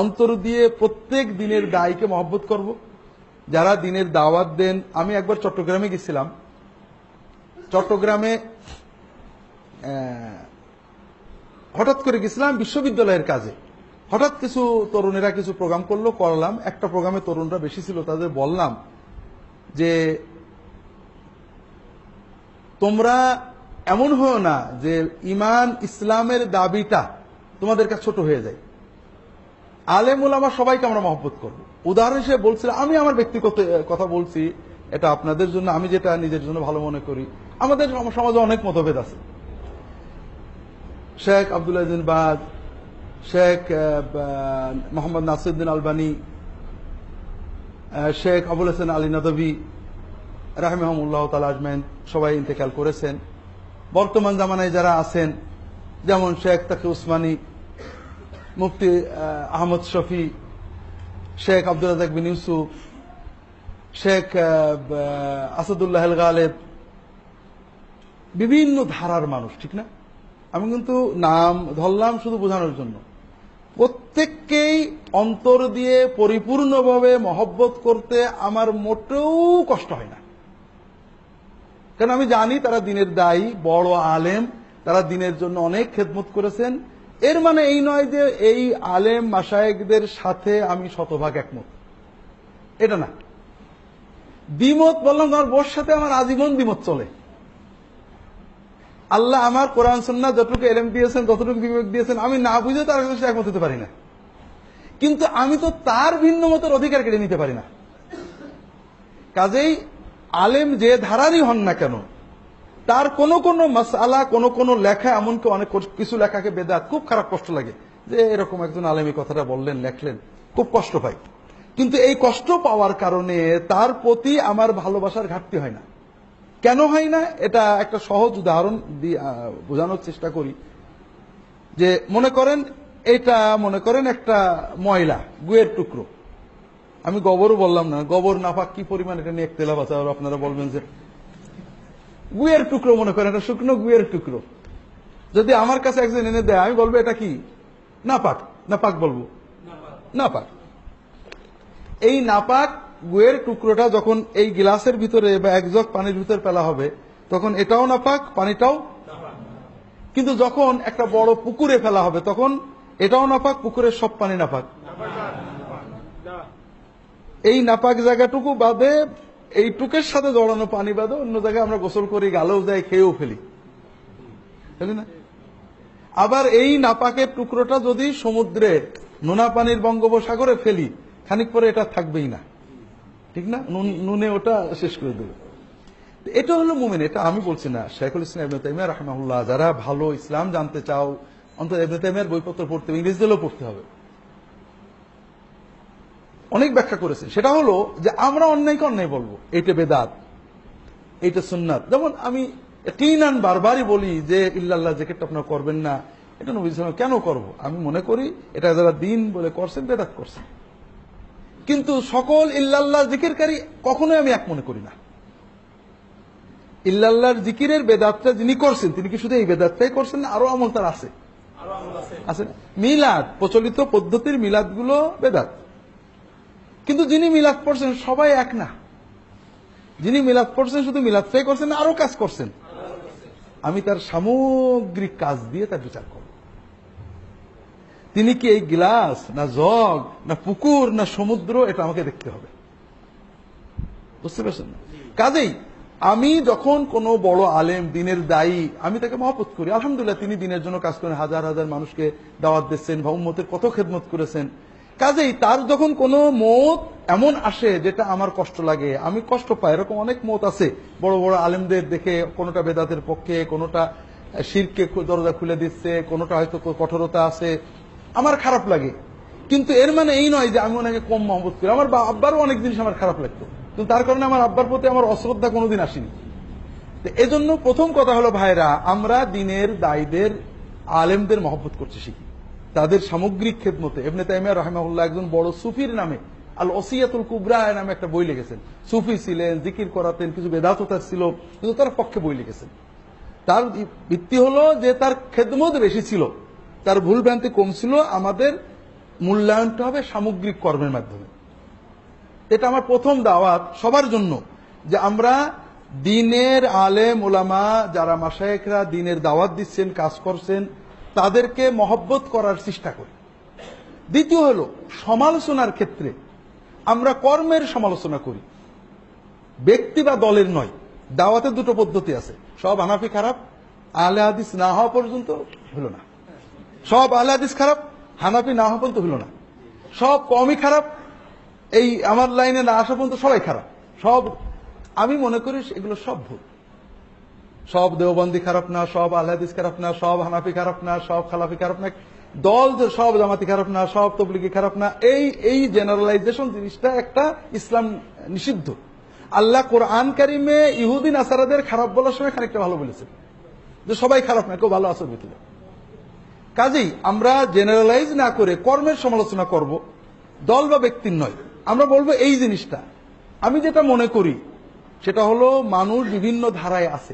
অন্তর দিয়ে প্রত্যেক দিনের দায়ীকে মহব্বত করব, যারা দিনের দাওয়াত দেন। আমি একবার চট্টগ্রামে গেছিলাম। চট্টগ্রামে হঠাৎ করে গেছিলাম বিশ্ববিদ্যালয়ের কাজে। হঠাৎ কিছু তরুণেরা কিছু প্রোগ্রাম করলাম। একটা প্রোগ্রামে তরুণরা বেশি ছিল, তাদের বললাম যে তোমরা এমন হও না যে ইমান ইসলামের দাবিটা তোমাদের কাছে ছোট হয়ে যায়। আলেম ওলামা সবাইকে আমরা মহব্বত করব। উদাহরণ হিসেবে বলছিলাম, আমি আমার ব্যক্তিগত কথা বলছি, এটা আপনাদের জন্য, আমি যেটা নিজের জন্য ভালো মনে করি। আমাদের সমাজে অনেক মতভেদ আছে। শেখ আব্দুল আজিজ বাদ, শেখ মোহাম্মদ নাসিরউদ্দিন আলবানী, শেখ আবুল হাসান আলী নদভী রাহিমাহুমুল্লাহ তাআলা আজমাইন সবাই ইন্তেকাল করেছেন। বর্তমান জামানায় যারা আছেন, যেমন শেখ তাকি উসমানী, মুফতি আহমদ শফি, শেখ আব্দুল রাজ্জাক বিন ইউসুফ, শেখ আসাদুল্লাহ আল গালেব, বিভিন্ন ধারার মানুষ, ঠিক না? আমি কিন্তু নাম ধরলাম শুধু বোঝানোর জন্য। প্রত্যেককেই অন্তর দিয়ে পরিপূর্ণভাবে মহব্বত করতে আমার মোটেও কষ্ট হয় না, কারণ আমি জানি তারা দিনের দায়ী, বড় আলেম, তারা দিনের জন্য অনেক খেদমত করেছেন। এর মানে এই নয় যে এই আলেম মাশায়েখদের সাথে আমি শতভাগ একমত, এটা না। দ্বিমত বললাম, আমার বোর সাথে আমার আজীবন দ্বিমত চলে। আল্লাহ আমার কোরআন সুন্নাহ যতটুকু এলেম দিয়েছেন, যতটুকু বিবেক দিয়েছেন, আমি না বুঝে তার কাছে একমত হতে পারি না। কিন্তু আমি তো তার ভিন্ন মতের অধিকার কেড়ে নিতে পারি না। কাজেই আলেম যে ধারারই হন না কেন, তার কোন কোন মাসআলা, কোন কোন লেখা, এমনকি অনেক কিছু লেখাকে বেদাত, খুব খারাপ কষ্ট লাগে যে এরকম একজন আলেম এই কথাটা বললেন, লেখলেন, খুব কষ্ট পাই। কিন্তু এই কষ্ট পাওয়ার কারণে তার প্রতি আমার ভালোবাসার ঘাটতি হয় না। কেন হয় না? এটা একটা সহজ উদাহরণ দিয়ে বোঝানোর চেষ্টা করি। যে মনে করেন একটা ময়লা, গুয়ের টুকরো। আমি গোবরও বললাম না, গোবর নাপাক কি পরিমাণ, এটা নিয়ে একতেলাপ আছে। আর আপনারা বলবেন যে গুয়ের টুকরো, মনে করেন এটা শুকনো গুয়ের টুকরো, যদি আমার কাছে একজন এনে দেয়, আমি বলবো এটা কি? নাপাক। নাপাক বলবো, নাপাক। এই নাপাক গুয়ের টুকরোটা যখন এই গ্লাসের ভিতরে বা এক জগ পানির ভিতরে ফেলা হবে, তখন এটাও নাপাক, পানিটাও। কিন্তু যখন একটা বড় পুকুরে ফেলা হবে, তখন এটাও নাপাক, পুকুরের সব পানি নাপাক। এই নাপাক জায়গাটুকু বাদে, এই টুকের সাথে জড়ানো পানি বাদে অন্য জায়গায় আমরা গোসল করি, গালেও যাই, খেয়েও ফেলি, তাই না? আবার এই নাপাকের টুকরোটা যদি সমুদ্রে, নোনা পানির বঙ্গোপসাগরে ফেলি, খানিক পরে এটা থাকবেই না, ঠিক না? নুনে ওটা শেষ করে দেবে। এটা হলো মুমিন। এটা আমি বলছি না, শাইখুল ইসলাম ইবনে তাইমিয়া রাহিমাহুল্লাহ। যারা ভালো ইসলাম জানতে চাও, অন্তত ইবনে তাইমিয়ার বইপত্র পড়তে হবে, ইংরেজিতেও পড়তে হবে। অনেক ব্যাখ্যা করেছে। সেটা হলো যে আমরা অন্যায়কে অন্যায় বলবো, এইটা বেদাত, এইটা সুন্নাত। যেমন আমি তিনান বারবারই বলি যে ইল্লাল্লাহ জিকিরটা আপনারা করবেন না, এটা নবী সাল্লাল্লাহু আলাইহি ওয়াসাল্লাম কেন করব? আমি মনে করি এটা যারা দিন বলে করছেন, বেদাত করছেন। কিন্তু সকল ইল্লাল্লাহ জিকিরকারী কখনোই আমি এক মনে করি না। ইল্লাল্লাহর জিকিরের বেদাতটা যিনি করছেন, তিনি কি শুধু এই বেদাতটাই করছেন না, আরো আমল তার আছে? আছে। মিলাদ, প্রচলিত পদ্ধতির মিলাদ গুলো বেদাত। কিন্তু যিনি মিলাদ পড়ছেন সবাই এক না। যিনি মিলাদ পড়ছেন শুধু মিলাদটাই করছেন না, আরো কাজ করছেন। আমি তার সামগ্রিক কাজ দিয়ে তার বিচার করব। তিনি কি এই গ্লাস, না জগ, না পুকুর, না সমুদ্র, এটা আমাকে দেখতে হবে। বুঝতে পারছেন না? কাজেই আমি যখন কোনো বড় আলেম, দিনের দায়ী, আমি তাকে মহব্বত করি। আলহামদুলিল্লাহ, তিনি দিনের জন্য কাজ করেন, হাজার হাজার মানুষকে দাওয়াত দিচ্ছেন, বা উম্মতের কত খেদমত করেছেন। কাজেই তার যখন কোনো মত এমন আসে যেটা আমার কষ্ট লাগে, আমি কষ্ট পাই, এরকম অনেক মত আছে বড় বড় আলেমদের দেখে, কোনোটা বেদাতের পক্ষে, কোনোটা শিরকে দরজা খুলে দিচ্ছে, কোনোটা হয়তো কঠোরতা আছে, আমার খারাপ লাগে। কিন্তু এর মানে এই নয় যে আমি ওনাকে কম মহব্বত করি। আমার আব্বারও অনেক জিনিস আমার খারাপ লাগতো, কিন্তু তার কারণে আমার আব্বার প্রতি আমার অশ্রদ্ধা কোনোদিন আসেনি। এজন্য প্রথম কথা হলো, ভাইরা, আমরা দিনের দায়ীদের, আলেমদের মহব্বত করতে শিখি, তাদের সামগ্রিক খেদমতে। ইবনে তাইমিয়া রাহিমাহুল্লাহ একজন বড় সুফির নামে আল ওসিয়াতুল কুবরা নামে একটা বই লিখেছেন। সুফি ছিলেন, জিকির করাতেন, কিছু বেদাত তার ছিল, কিন্তু তার পক্ষে বই লিখেছেন। তার ভিত্তি হলো যে তার খেদমত বেশি ছিল, তার ভুল ভ্রান্তি কম ছিল, আমাদের মূল্যায়নটা হবে সামগ্রিক কর্মের মাধ্যমে। এটা আমার প্রথম দাওয়াত সবার জন্য, যে আমরা দ্বীনের আলেম ওলামা যারা মাশায়েখরা দ্বীনের দাওয়াত দিচ্ছেন, কাজ করছেন, তাদেরকে মহব্বত করার চেষ্টা করি। দ্বিতীয় হলো সমালোচনার ক্ষেত্রে আমরা কর্মের সমালোচনা করি, ব্যক্তি বা দলের নয়। দাওয়াতের দুটো পদ্ধতি আছে, সব হানাফি খারাপ, আহলে হাদিস না হওয়া পর্যন্ত হলো না। সব আহলে হাদিস খারাপ, হানাফি না হওয়া পর্যন্ত হলো না। সব কমই খারাপ, এই আমার লাইনে না আসা পর্যন্ত সবাই খারাপ। সব, আমি মনে করি এগুলো সব ভুল। সব দেওবন্দি খারাপ না, সব আহলে হাদিস খারাপ না, সব হানাফি খারাপ না, সব খালাফি খারাপ না, দল যে সব জামাতি খারাপ না, সব তবলিগি খারাপ না, এই জেনারেলাইজেশন জিনিসটা একটা ইসলাম নিষিদ্ধ। আল্লাহ কোরআন কারিমে ইহুদি নাসারাদের খারাপ বলার সময় খানিকটা ভালো বলেছেন, যে সবাই খারাপ না, কেউ ভালো আসর ভিতরে। কাজেই আমরা জেনারেলাইজ না করে কর্মের সমালোচনা করব, দল বা ব্যক্তির নয়। আমরা বলবো এই জিনিসটা, আমি যেটা মনে করি সেটা হলো মানুষ বিভিন্ন ধারায় আছে।